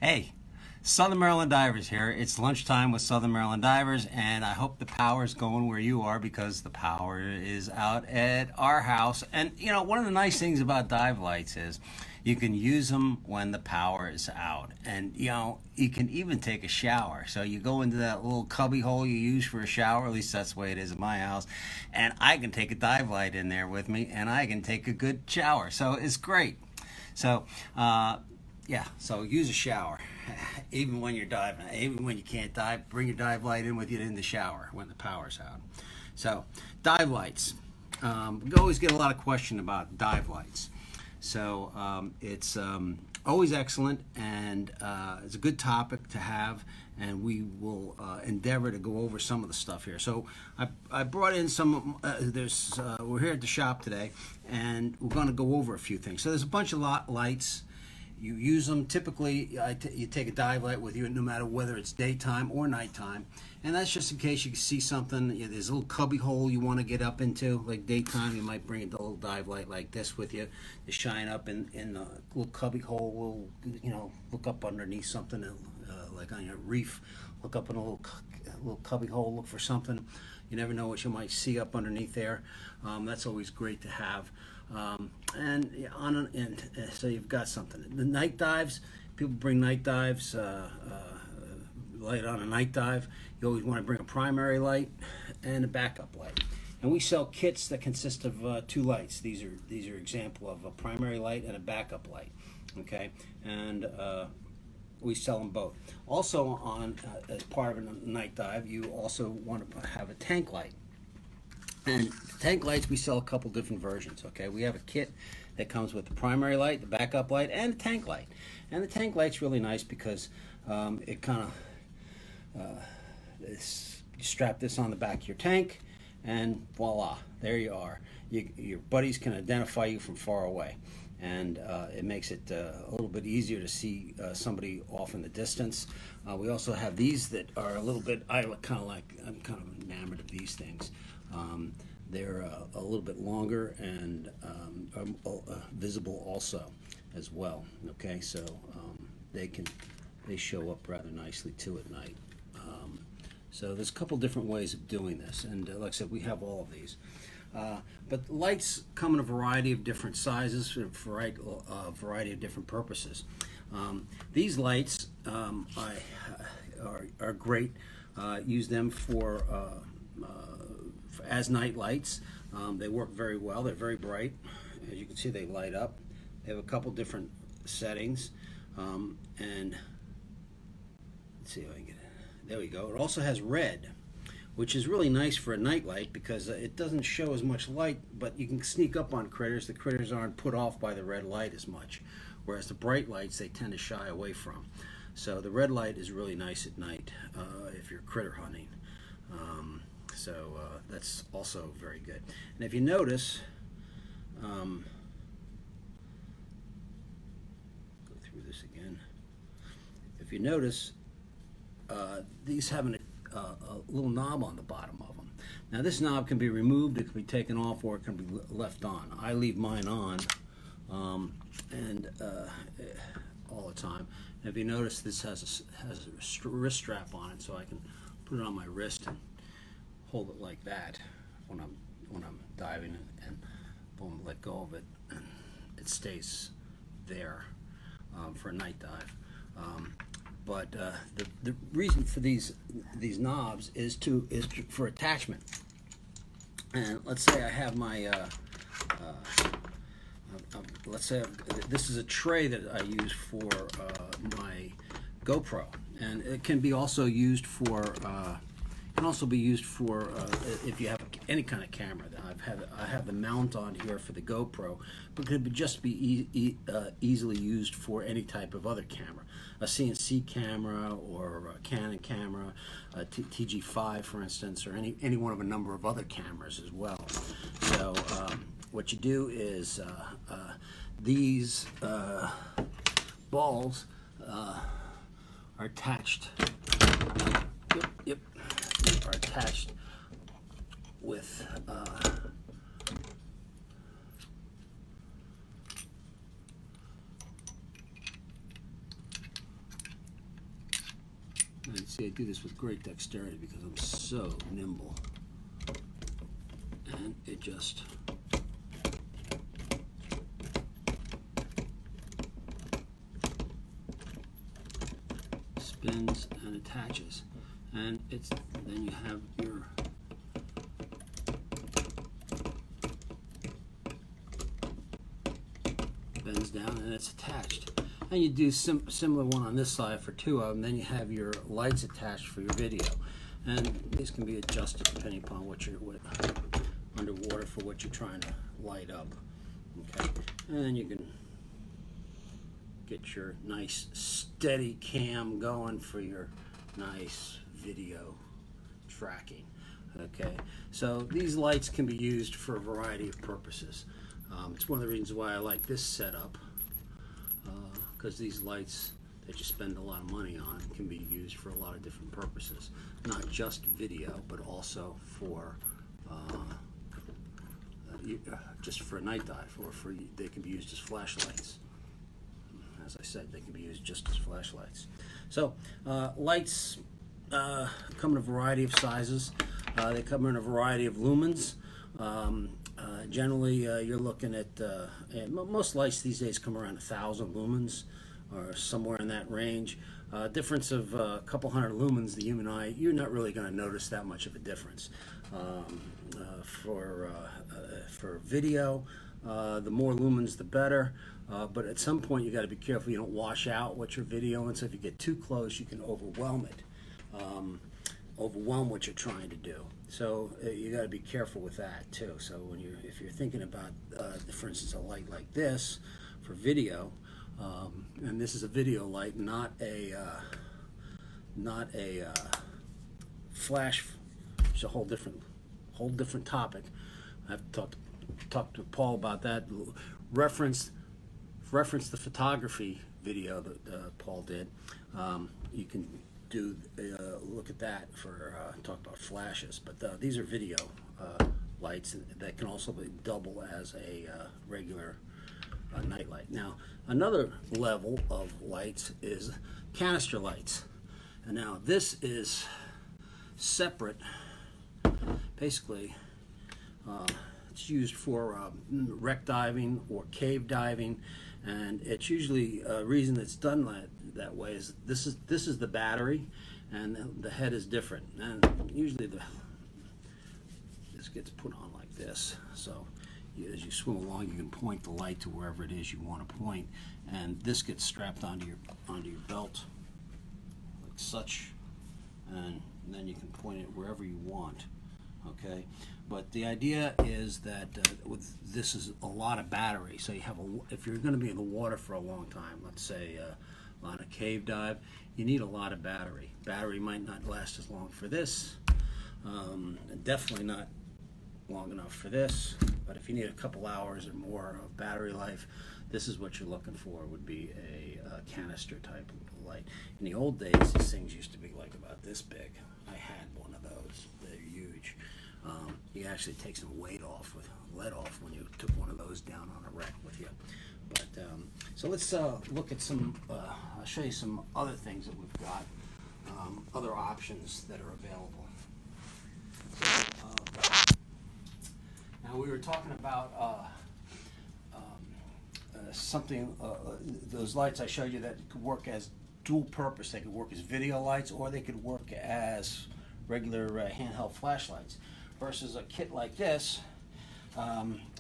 Hey, Southern Maryland Divers here. It's lunchtime with Southern Maryland Divers, and I hope the power's going where you are because the power is out at our house. And you know, one of the nice things about dive lights is you can use them when the power is out. And you know, you can even take a shower. So you go into that little cubby hole you use for a shower, at least that's the way it is at my house, and I can take a dive light in there with me and I can take a good shower. So it's great. So, yeah, so use a shower, even when you're diving. Even when you can't dive, bring your dive light in with you in the shower when the power's out. So, dive lights. We always get a lot of question about dive lights. So, it's always excellent, and it's a good topic to have, and we will endeavor to go over some of the stuff here. So, I brought in some, we're here at the shop today, and we're going to go over a few things. So, there's a bunch of lights. You use them typically. You take a dive light with you, no matter whether it's daytime or nighttime, and that's just in case you see something. There's a little cubby hole you want to get up into. Like daytime, you might bring a little dive light like this with you to shine up in the little cubby hole. We'll look up underneath something, like on your reef. Look up in a little cubby hole. Look for something. You never know what you might see up underneath there. That's always great to have. So you've got something. The night dives, people bring night dives, light on a night dive. You always want to bring a primary light and a backup light. And we sell kits that consist of two lights. These are example of a primary light and a backup light. Okay, and we sell them both. Also, as part of a night dive, you also want to have a tank light. And tank lights, we sell a couple different versions, okay? We have a kit that comes with the primary light, the backup light, and the tank light. And the tank light's really nice because it kind of, you strap this on the back of your tank, and voila, there you are. Your buddies can identify you from far away. And it makes it a little bit easier to see somebody off in the distance. We also have these that are a little bit, I'm kind of enamored of these things. They're a little bit longer and visible also as well. Okay, so they show up rather nicely too at night. So there's a couple different ways of doing this, and like I said, we have all of these. But lights come in a variety of different sizes for a variety of different purposes. These lights are great. Use them for as night lights. They work very well. They're very bright. As you can see, they light up. They have a couple different settings. And let's see if I can get it. There we go. It also has red, which is really nice for a night light because it doesn't show as much light, but you can sneak up on critters. The critters aren't put off by the red light as much, whereas the bright lights they tend to shy away from. So the red light is really nice at night if you're critter hunting. So that's also very good. And if you notice, go through this again. If you notice, these have a little knob on the bottom of them. Now this knob can be removed, it can be taken off, or it can be left on. I leave mine on all the time. And if you notice, this has a wrist strap on it, so I can put it on my wrist and hold it like that when I'm diving, and boom, let go of it, and it stays there for a night dive. But the reason for these knobs is for attachment. And let's say I have my let's say this is a tray that I use for my GoPro, and it can be also used for if you have any kind of camera. I have the mount on here for the GoPro, but could just be easily used for any type of other camera, a CNC camera or a Canon camera, a TG5 for instance, or any one of a number of other cameras as well. So what you do is these balls are attached. Yep. Are attached with And see, I do this with great dexterity because I'm so nimble. And it just spins and attaches. And then you have your bends down and it's attached. And you do similar one on this side for two of them. Then you have your lights attached for your video. And these can be adjusted depending upon what you're underwater for what you're trying to light up. Okay, and then you can get your nice steady cam going for your nice video tracking. Okay, so these lights can be used for a variety of purposes. It's one of the reasons why I like this setup, because these lights that you spend a lot of money on can be used for a lot of different purposes, not just video, but also for just for a night dive, or they can be used as flashlights. As I said, they can be used just as flashlights. So lights come in a variety of sizes. They come in a variety of lumens. Generally, you're looking at most lights these days come around 1,000 lumens, or somewhere in that range. Difference of a couple hundred lumens, the human eye, you're not really going to notice that much of a difference. For video, the more lumens, the better. But at some point, you got to be careful you don't wash out what you're videoing. So if you get too close, you can overwhelm it. Overwhelm what you're trying to do. So you got to be careful with that too. So if you're thinking about, for instance, a light like this for video, and this is a video light, not a flash. It's a whole different topic. I have to talk to Paul about that. Reference the photography video that Paul did. You can do look at that for talk about flashes, but these are video lights that can also double as a regular night light. Now another level of lights is canister lights, and now this is separate. Basically it's used for wreck diving or cave diving, and it's usually a reason it's done that way is this is the battery, and the head is different, and usually this gets put on like this, so as you swim along you can point the light to wherever it is you want to point, and this gets strapped onto your belt like such, and then you can point it wherever you want. Okay, but the idea is that this is a lot of battery. So you have if you're going to be in the water for a long time, let's say on a cave dive, you need a lot of battery. Battery might not last as long for this, definitely not long enough for this. But if you need a couple hours or more of battery life, this is what you're looking for. Would be a canister type of light. In the old days, these things used to be like about this big. I had one of those. They're huge. You actually take some weight off with lead off when you took one of those down on a wreck with you. But so let's look at some. I'll show you some other things that we've got, other options that are available. So, now we were talking about something. Those lights I showed you that could work as dual purpose. They could work as video lights, or they could work as regular handheld flashlights. Versus a kit like this,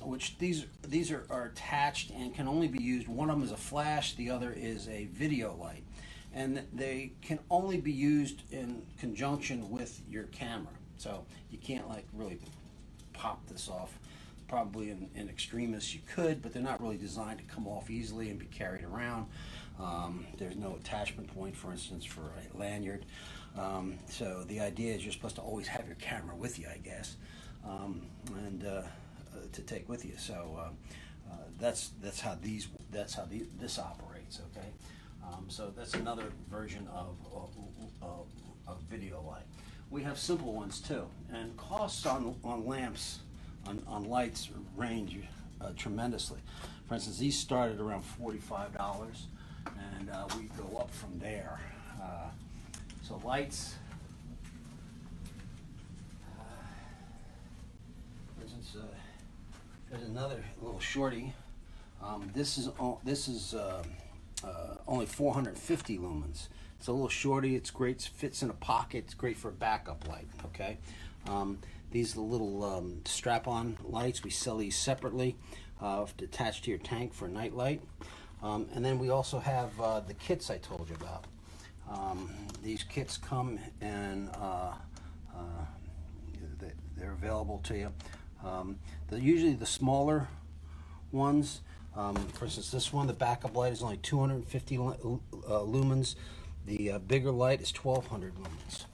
which these are attached and can only be used. One of them is a flash, the other is a video light, and they can only be used in conjunction with your camera. So you can't like really pop this off. Probably in extremis you could, but they're not really designed to come off easily and be carried around. There's no attachment point, for instance, for a lanyard. So the idea is you're supposed to always have your camera with you, I guess, and to take with you. So that's how this operates. Okay, so that's another version of video light. We have simple ones too, and costs on lamps on lights range tremendously. For instance, these started around $45, and we go up from there. So lights. For instance, there's another little shorty. This is only 450 lumens. It's a little shorty. It's great. Fits in a pocket. It's great for a backup light. Okay. These are the little strap-on lights. We sell these separately, attached to your tank for a night light. And then we also have the kits I told you about. These kits come and they're available to you. They're usually the smaller ones. For instance, this one, the backup light is only 250 lumens. The bigger light is 1200 lumens.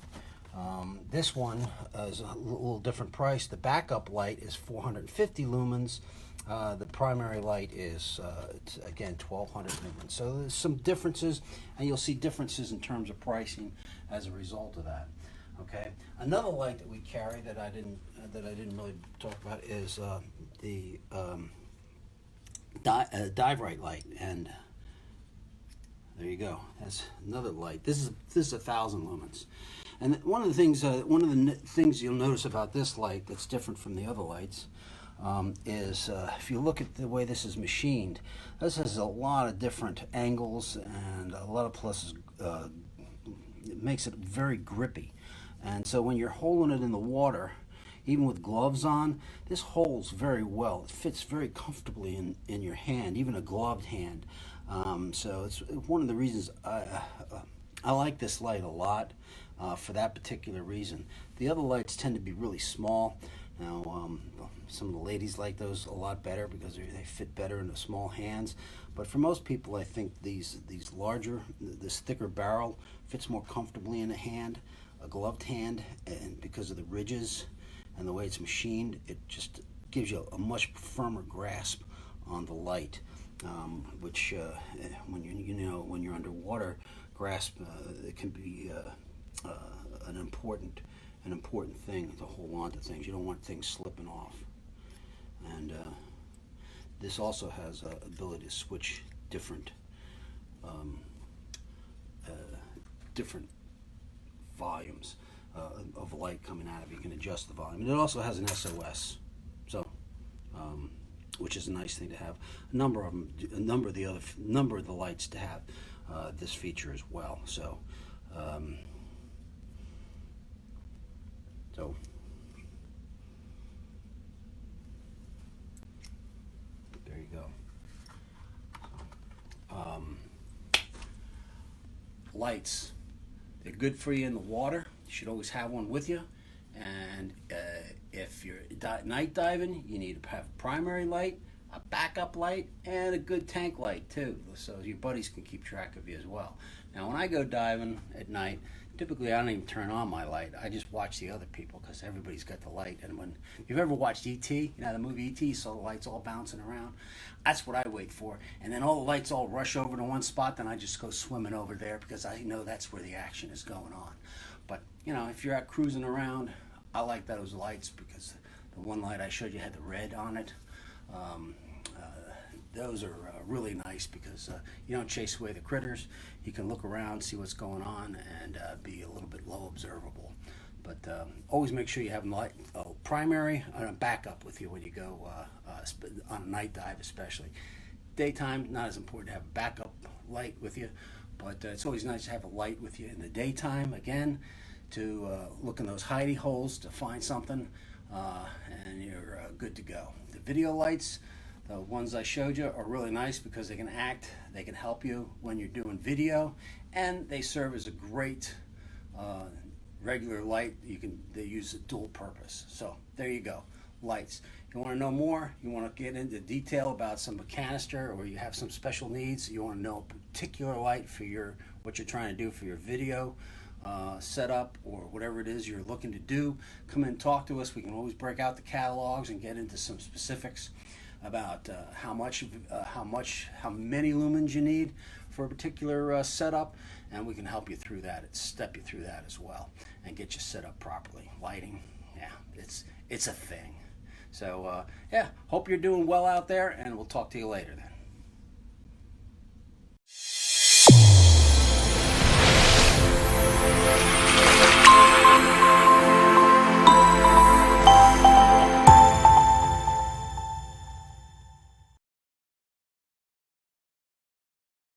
This one is a little different price. The backup light is 450 lumens. The primary light is, it's, again, 1200 lumens. So there's some differences, and you'll see differences in terms of pricing as a result of that. Okay. Another light that we carry that I didn't really talk about is the dive right light, and there you go. That's another light. This is 1,000 lumens. And one of the things you'll notice about this light that's different from the other lights is if you look at the way this is machined, this has a lot of different angles and a lot of pluses. It makes it very grippy. And so when you're holding it in the water, even with gloves on, this holds very well. It fits very comfortably in your hand, even a gloved hand. So it's one of the reasons I like this light a lot for that particular reason. The other lights tend to be really small. Now, some of the ladies like those a lot better because they fit better in the small hands. But for most people, I think these larger, this thicker barrel fits more comfortably in a hand, a gloved hand, and because of the ridges and the way it's machined, it just gives you a much firmer grasp on the light, which when you're underwater, grasp it can be an important thing to hold on to things. You don't want things slipping off. And this also has ability to switch different volumes of light coming out of it. You can adjust the volume. And it also has an SOS, so which is a nice thing to have. A number of the lights to have this feature as well. So. There you go. Lights, they're good for you in the water. You should always have one with you. And if you're night diving, you need to have a primary light, a backup light, and a good tank light too, so your buddies can keep track of you as well. Now, when I go diving at night, typically I don't even turn on my light. I just watch the other people because everybody's got the light. And when you've ever watched E.T., you know the movie E.T., you saw the lights all bouncing around. That's what I wait for. And then all the lights all rush over to one spot, then I just go swimming over there because I know that's where the action is going on. But you know, if you're out cruising around, I like those lights because the one light I showed you had the red on it. Those are really nice because you don't chase away the critters. You can look around, see what's going on, and be a little bit low observable. But always make sure you have a primary and a backup with you when you go on a night dive, especially. Daytime, not as important to have a backup light with you, but it's always nice to have a light with you in the daytime, again, to look in those hidey holes to find something, and you're good to go. The video lights, the ones I showed you, are really nice because they can help you when you're doing video, and they serve as a great regular light. They use a dual purpose. So there you go, lights. You want to know more, you want to get into detail about some canister, or you have some special needs, you want to know a particular light for what you're trying to do for your video setup, or whatever it is you're looking to do, come in and talk to us. We can always break out the catalogs and get into some specifics about how many lumens you need for a particular setup, and we can help you through that, step you through that as well, and get you set up properly. Lighting, yeah, it's a thing. So yeah, hope you're doing well out there, and we'll talk to you later then.